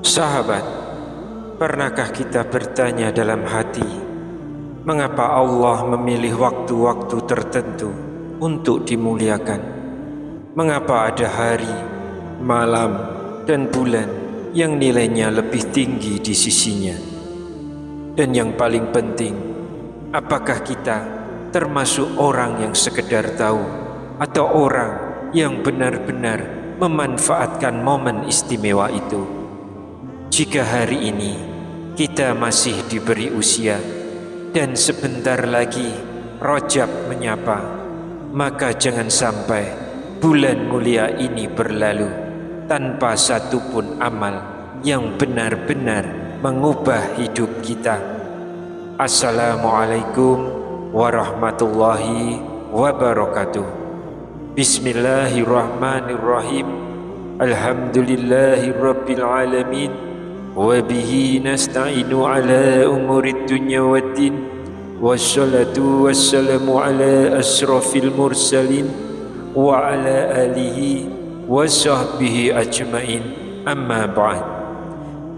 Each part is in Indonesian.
Sahabat, pernahkah kita bertanya dalam hati, mengapa Allah memilih waktu-waktu tertentu untuk dimuliakan? Mengapa ada hari, malam, dan bulan yang nilainya lebih tinggi di sisinya? Dan yang paling penting, apakah kita termasuk orang yang sekedar tahu atau orang yang benar-benar memanfaatkan momen istimewa itu? Jika hari ini kita masih diberi usia dan sebentar lagi Rajab menyapa, maka jangan sampai bulan mulia ini berlalu tanpa satupun amal yang benar-benar mengubah hidup kita. Assalamualaikum warahmatullahi wabarakatuh. Bismillahirrahmanirrahim. Alhamdulillahi rabbil alamin. Wabihi nasta'inu ala umurid dunya waddin. Wassalatu wassalamu ala asrafil mursalin wa ala alihi wa sahbihi ajmain. Amma ba'd.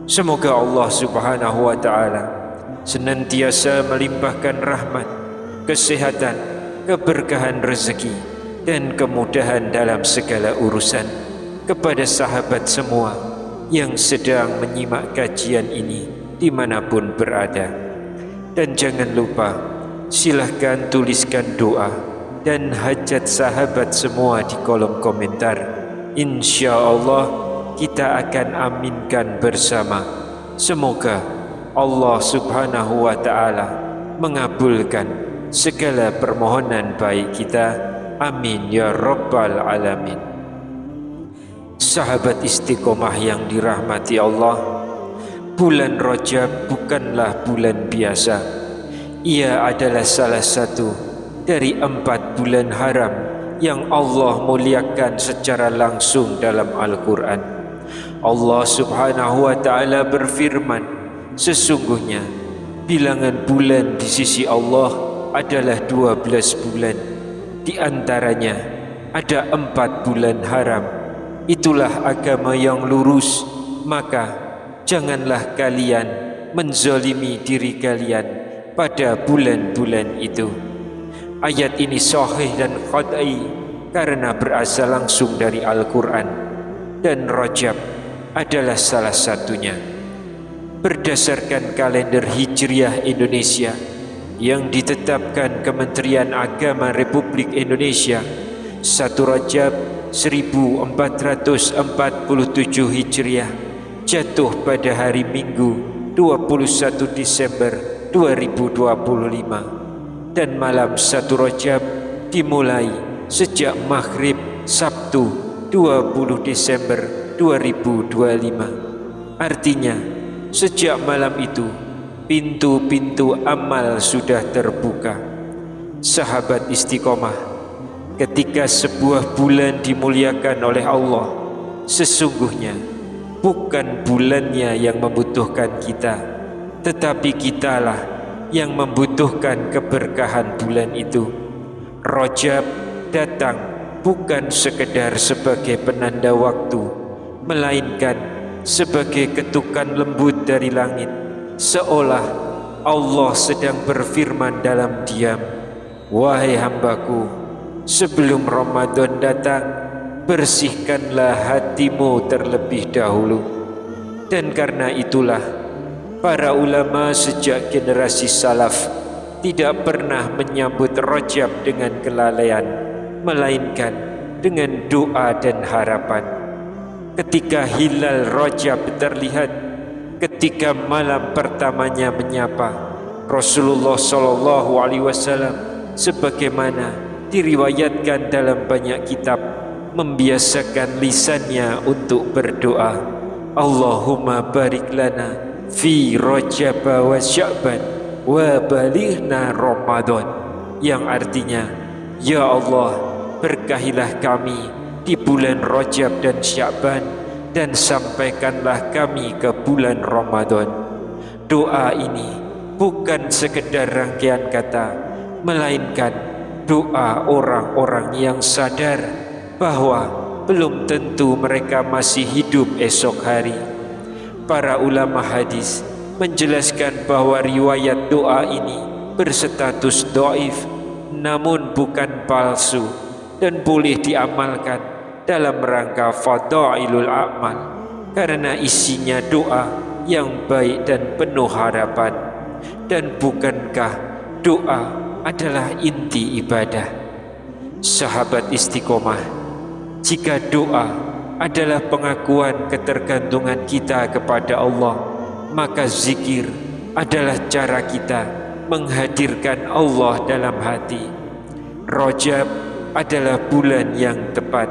Semoga Allah subhanahu wa ta'ala senantiasa melimpahkan rahmat, kesehatan, keberkahan rezeki, dan kemudahan dalam segala urusan kepada sahabat semua yang sedang menyimak kajian ini dimanapun berada. Dan jangan lupa, silahkan tuliskan doa dan hajat sahabat semua di kolom komentar. Insya Allah kita akan aminkan bersama. Semoga Allah subhanahu wa ta'ala mengabulkan segala permohonan baik kita. Amin ya rabbal alamin. Sahabat istiqomah yang dirahmati Allah, bulan Rajab bukanlah bulan biasa. Ia adalah salah satu dari 4 bulan haram yang Allah muliakan secara langsung dalam Al-Quran. Allah subhanahu wa ta'ala berfirman, sesungguhnya bilangan bulan di sisi Allah adalah 12 bulan. Di antaranya ada 4 bulan haram. Itulah agama yang lurus, maka janganlah kalian menzalimi diri kalian pada bulan-bulan itu. Ayat ini sahih dan qat'i karena berasal langsung dari Al-Quran, dan Rajab adalah salah satunya. Berdasarkan kalender Hijriah Indonesia yang ditetapkan Kementerian Agama Republik Indonesia, 1 Rajab 1447 Hijriah jatuh pada hari Minggu 21 Desember 2025, dan malam 1 Rajab dimulai sejak maghrib Sabtu 20 Desember 2025. Artinya sejak malam itu pintu-pintu amal sudah terbuka. Sahabat istiqomah, ketika sebuah bulan dimuliakan oleh Allah, sesungguhnya bukan bulannya yang membutuhkan kita, tetapi kitalah yang membutuhkan keberkahan bulan itu. Rajab datang bukan sekedar sebagai penanda waktu, melainkan sebagai ketukan lembut dari langit, seolah Allah sedang berfirman dalam diam, "Wahai hambaku, sebelum Ramadan datang, bersihkanlah hatimu terlebih dahulu." Dan karena itulah para ulama sejak generasi salaf tidak pernah menyambut Rajab dengan kelalaian, melainkan dengan doa dan harapan. Ketika hilal Rajab terlihat, ketika malam pertamanya menyapa, Rasulullah SAW sebagaimana diriwayatkan dalam banyak kitab, membiasakan lisannya untuk berdoa, Allahumma barik lana fi Rajab wa Sya'ban wa balighna Ramadan, yang artinya, ya Allah, berkahilah kami di bulan Rajab dan Sya'ban, dan sampaikanlah kami ke bulan Ramadan. Doa ini bukan sekedar rangkaian kata, melainkan doa orang-orang yang sadar bahwa belum tentu mereka masih hidup esok hari. Para ulama hadis menjelaskan bahwa riwayat doa ini berstatus dhaif, namun bukan palsu dan boleh diamalkan dalam rangka fadailul a'mal karena isinya doa yang baik dan penuh harapan. Dan bukankah doa adalah inti ibadah? Sahabat istiqomah, jika doa adalah pengakuan ketergantungan kita kepada Allah, maka zikir adalah cara kita menghadirkan Allah dalam hati. Rajab adalah bulan yang tepat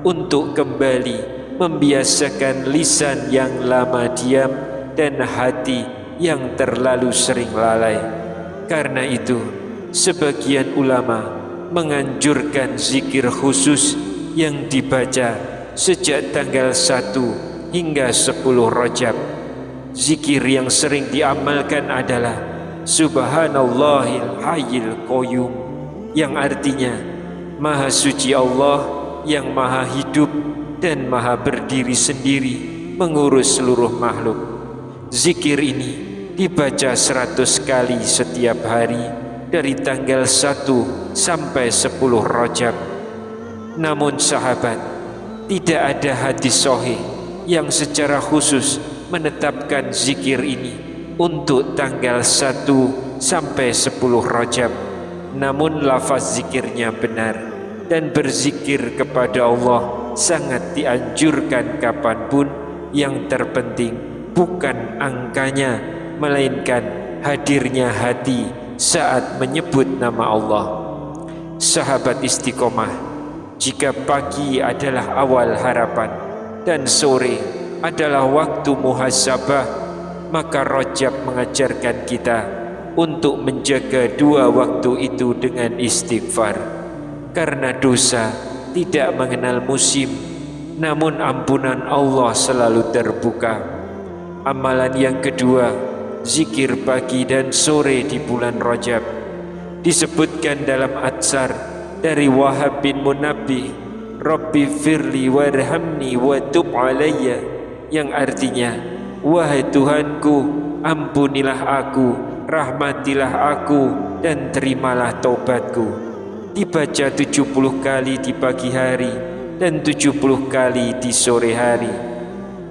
untuk kembali membiasakan lisan yang lama diam dan hati yang terlalu sering lalai. Karena itu, sebagian ulama menganjurkan zikir khusus yang dibaca sejak tanggal 1 hingga 10 Rajab. Zikir yang sering diamalkan adalah Subhanallahil Hayyil Qayyum, yang artinya Maha Suci Allah yang Maha Hidup dan Maha Berdiri sendiri mengurus seluruh makhluk. Zikir ini dibaca 100 kali setiap hari dari tanggal 1 sampai 10 Rajab. Namun sahabat, tidak ada hadis sahih yang secara khusus menetapkan zikir ini untuk tanggal 1 sampai 10 Rajab. Namun lafaz zikirnya benar dan berzikir kepada Allah sangat dianjurkan kapanpun. Yang terpenting bukan angkanya, melainkan hadirnya hati saat menyebut nama Allah. Sahabat istiqomah, jika pagi adalah awal harapan dan sore adalah waktu muhasabah, maka Rajab mengajarkan kita untuk menjaga dua waktu itu dengan istighfar. Karena dosa tidak mengenal musim, namun ampunan Allah selalu terbuka. Amalan yang kedua, zikir pagi dan sore di bulan Rajab. Disebutkan dalam Atsar dari Wahab bin Munabbih, Rabbi firli warhamni wa tub alayya, yang artinya, wahai Tuhanku, ampunilah aku, rahmatilah aku, dan terimalah taubatku. Dibaca 70 kali di pagi hari dan 70 kali di sore hari.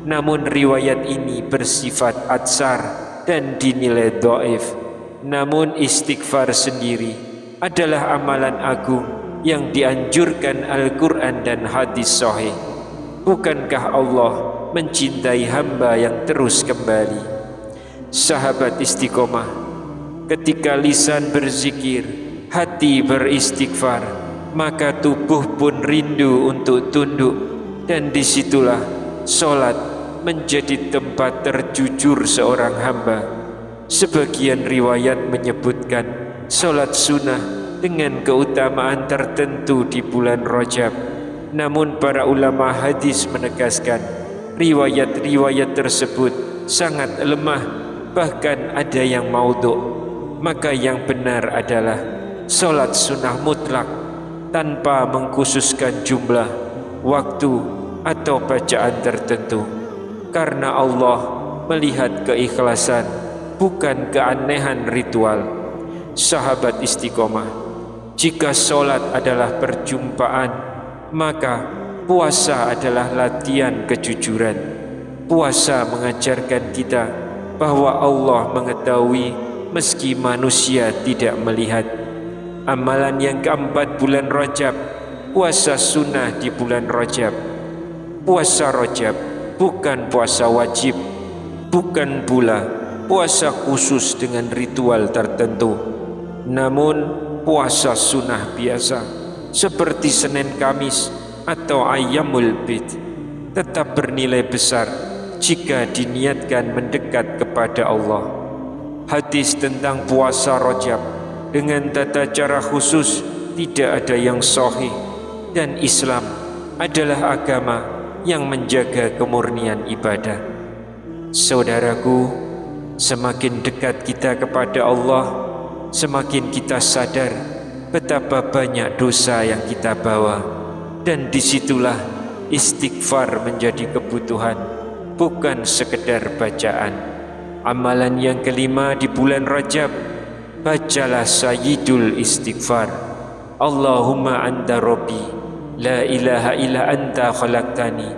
Namun riwayat ini bersifat atsar dan dinilai dhaif. Namun istighfar sendiri adalah amalan agung yang dianjurkan Al-Quran dan hadis sahih. Bukankah Allah mencintai hamba yang terus kembali? Sahabat istiqomah, ketika lisan berzikir, hati beristighfar, maka tubuh pun rindu untuk tunduk, dan disitulah solat menjadi tempat terjujur seorang hamba. Sebagian riwayat menyebutkan solat sunnah dengan keutamaan tertentu di bulan Rajab. Namun para ulama hadis menegaskan riwayat-riwayat tersebut sangat lemah, bahkan ada yang maudhu'. Maka yang benar adalah solat sunnah mutlak tanpa mengkhususkan jumlah, waktu, atau bacaan tertentu. Karena Allah melihat keikhlasan, bukan keanehan ritual. Sahabat istiqomah, jika solat adalah perjumpaan, maka puasa adalah latihan kejujuran. Puasa mengajarkan kita bahwa Allah mengetahui meski manusia tidak melihat. Amalan yang keempat bulan Rajab, puasa sunnah di bulan Rajab. Puasa Rajab bukan puasa wajib, bukan pula puasa khusus dengan ritual tertentu, namun puasa sunnah biasa seperti Senin Kamis atau Ayyamul Bid tetap bernilai besar jika diniatkan mendekat kepada Allah. Hadis tentang puasa Rajab dengan tata cara khusus tidak ada yang sahih, dan Islam adalah agama yang menjaga kemurnian ibadah. Saudaraku, semakin dekat kita kepada Allah, semakin kita sadar betapa banyak dosa yang kita bawa, dan disitulah istighfar menjadi kebutuhan, bukan sekedar bacaan. Amalan yang kelima di bulan Rajab, bacalah sayyidul istighfar. Allahumma anta rabbi, la ilaha illa anta khalaqtani,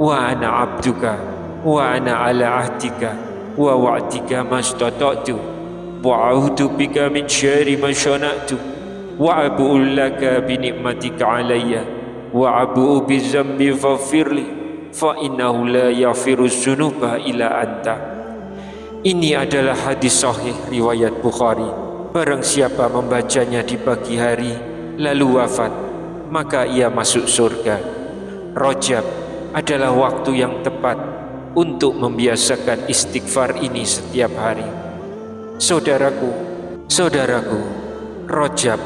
wa ana abduka, wa ana ala ahdika, wa wa'dika mastata'tu, wa a'udhu bika min syarri ma syana'tu, wa abu'u laka bi ni'matika alayya, wa abu'u bi zambi faghfirli, fa innahu la yaghfiru dzunuba illa anta. Ini adalah hadis sahih riwayat Bukhari. Barang siapa membacanya di pagi hari lalu wafat, maka ia masuk surga. Rajab adalah waktu yang tepat untuk membiasakan istighfar ini setiap hari. Saudaraku, Rajab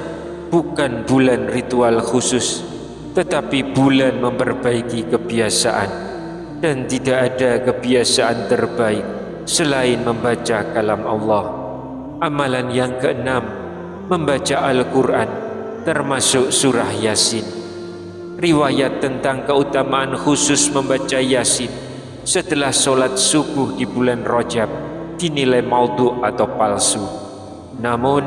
bukan bulan ritual khusus, tetapi bulan memperbaiki kebiasaan, dan tidak ada kebiasaan terbaik selain membaca kalam Allah. Amalan yang keenam, membaca Al-Quran, termasuk surah Yasin. Riwayat tentang keutamaan khusus membaca Yasin setelah sholat subuh di bulan Rajab dinilai maudhu atau palsu. Namun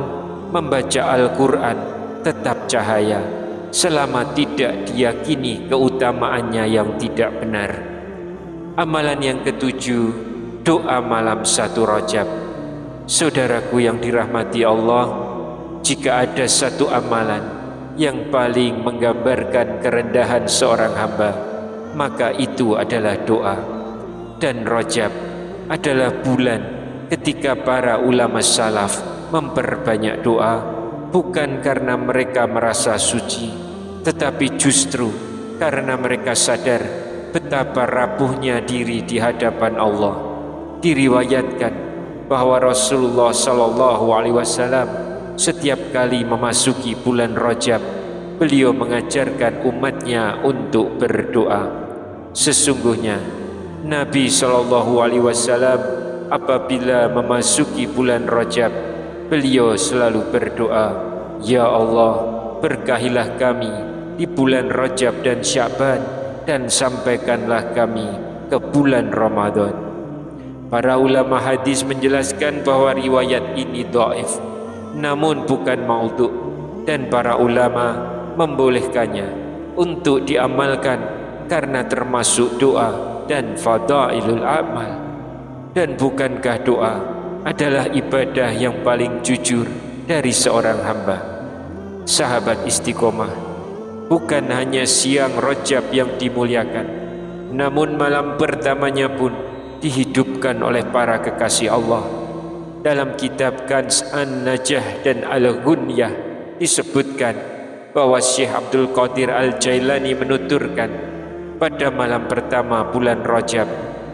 membaca Al-Quran tetap cahaya selama tidak diyakini keutamaannya yang tidak benar. Amalan yang ketujuh, doa malam 1 Rajab. Saudaraku yang dirahmati Allah, jika ada satu amalan yang paling menggambarkan kerendahan seorang hamba, maka itu adalah doa. Dan Rajab adalah bulan ketika para ulama salaf memperbanyak doa, bukan karena mereka merasa suci, tetapi justru karena mereka sadar betapa rapuhnya diri di hadapan Allah. Diriwayatkan bahwa Rasulullah SAW setiap kali memasuki bulan Rajab, beliau mengajarkan umatnya untuk berdoa. Sesungguhnya Nabi SAW apabila memasuki bulan Rajab, beliau selalu berdoa, "Ya Allah, berkahilah kami di bulan Rajab dan Sya'ban, dan sampaikanlah kami ke bulan Ramadan." Para ulama hadis menjelaskan bahwa riwayat ini dhaif, namun bukan maudhu, dan para ulama membolehkannya untuk diamalkan karena termasuk doa dan fadailul amal. Dan bukankah doa adalah ibadah yang paling jujur dari seorang hamba? Sahabat istiqomah, bukan hanya siang Rajab yang dimuliakan, namun malam pertamanya pun dihidupkan oleh para kekasih Allah. Dalam kitab Kanz An-Najah dan Al-Ghunyah disebutkan bahwa Syekh Abdul Qadir Al-Jailani menuturkan, pada malam pertama bulan Rajab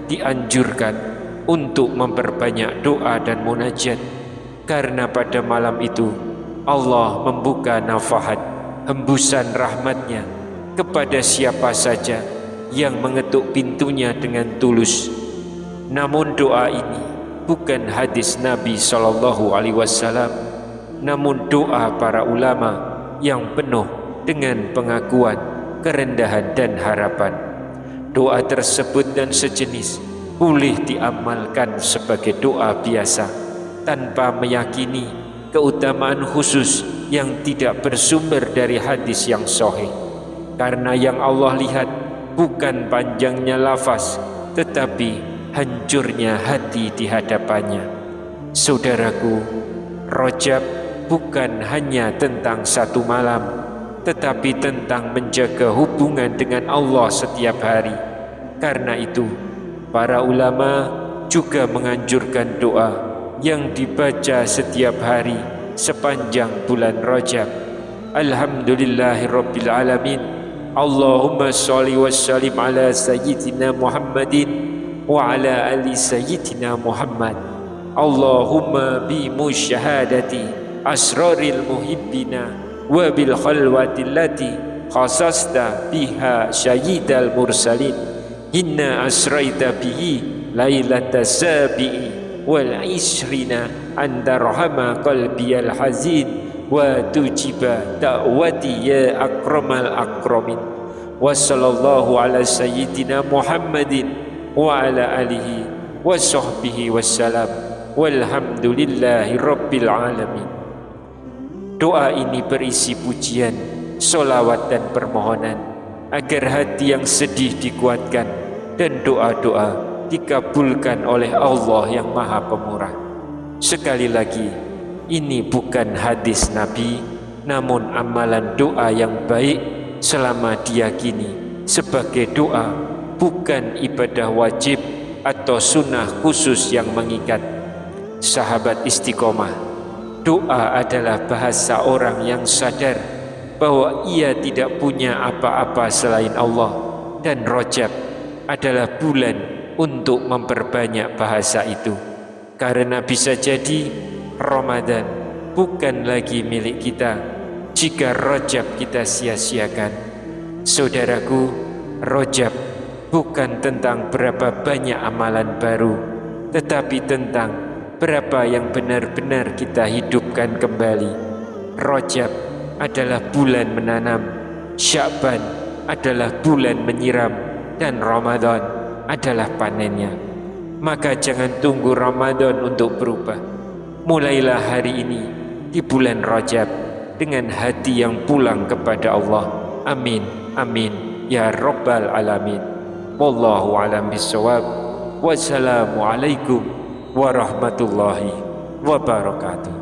dianjurkan untuk memperbanyak doa dan munajat, karena pada malam itu Allah membuka nafahat, hembusan rahmatnya kepada siapa saja yang mengetuk pintunya dengan tulus. Namun doa ini bukan hadis Nabi SAW, namun doa para ulama yang penuh dengan pengakuan, kerendahan dan harapan. Doa tersebut dan sejenis boleh diamalkan sebagai doa biasa tanpa meyakini keutamaan khusus yang tidak bersumber dari hadis yang sahih. Karena yang Allah lihat bukan panjangnya lafaz, tetapi hancurnya hati di hadapannya. Saudaraku, Rajab bukan hanya tentang satu malam, tetapi tentang menjaga hubungan dengan Allah setiap hari. Karena itu, para ulama juga menganjurkan doa yang dibaca setiap hari sepanjang bulan Rajab. Alhamdulillahirabbil alamin. Allahumma shalli wa sallim ala sayyidina Muhammadin wa ala ali sayyidina Muhammad. Allahumma bi musyahadati asraril muhibbina wa bil khalwati allati khasasta biha sayyidal mursalin, inna asraita bihi lailata sabi'i wal isrina andarhama qalbiyal hazin wa tujiba da'wati ya akramal akramin. wa sallallahu ala sayyidina Muhammadin wa ala alihi wa sahbihi wassalam, walhamdulillahi rabbil alamin. Doa ini berisi pujian, solawat dan permohonan agar hati yang sedih dikuatkan dan doa-doa dikabulkan oleh Allah yang Maha Pemurah. Sekali lagi, ini bukan hadis Nabi, namun amalan doa yang baik selama diyakini sebagai doa, bukan ibadah wajib atau sunnah khusus yang mengikat. Sahabat istiqomah, doa adalah bahasa orang yang sadar bahwa ia tidak punya apa-apa selain Allah, dan Rajab adalah bulan untuk memperbanyak bahasa itu. Karena bisa jadi Ramadan bukan lagi milik kita jika Rajab kita sia-siakan. Saudaraku, Rajab bukan tentang berapa banyak amalan baru, tetapi tentang berapa yang benar-benar kita hidupkan kembali. Rajab adalah bulan menanam, Sya'ban adalah bulan menyiram, dan Ramadan adalah panennya. Maka jangan tunggu Ramadan untuk berubah. Mulailah hari ini di bulan Rajab dengan hati yang pulang kepada Allah. Amin, amin, ya Rabbal Alamin. Wallahu a'lam bishawab. Wassalamualaikum warahmatullahi wabarakatuh.